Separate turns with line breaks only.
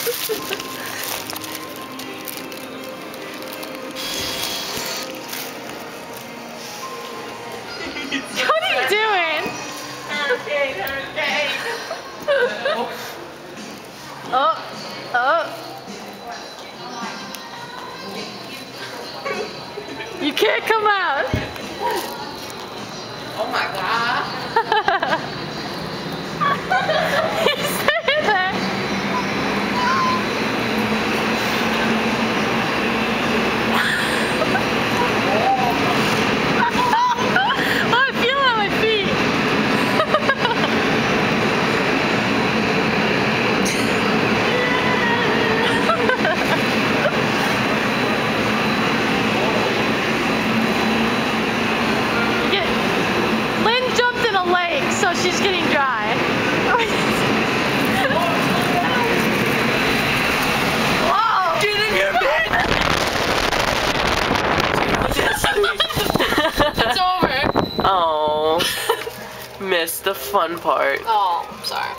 What are you doing?
Hurricane.
Oh. You can't come out.
Oh my god.
He's sitting there. Oh, I feel it on my feet. Lynn jumped in a lake, so she's getting dry. Whoa!
Get in here, bitch! It's over.
Oh, missed the fun part.
Oh, I'm sorry.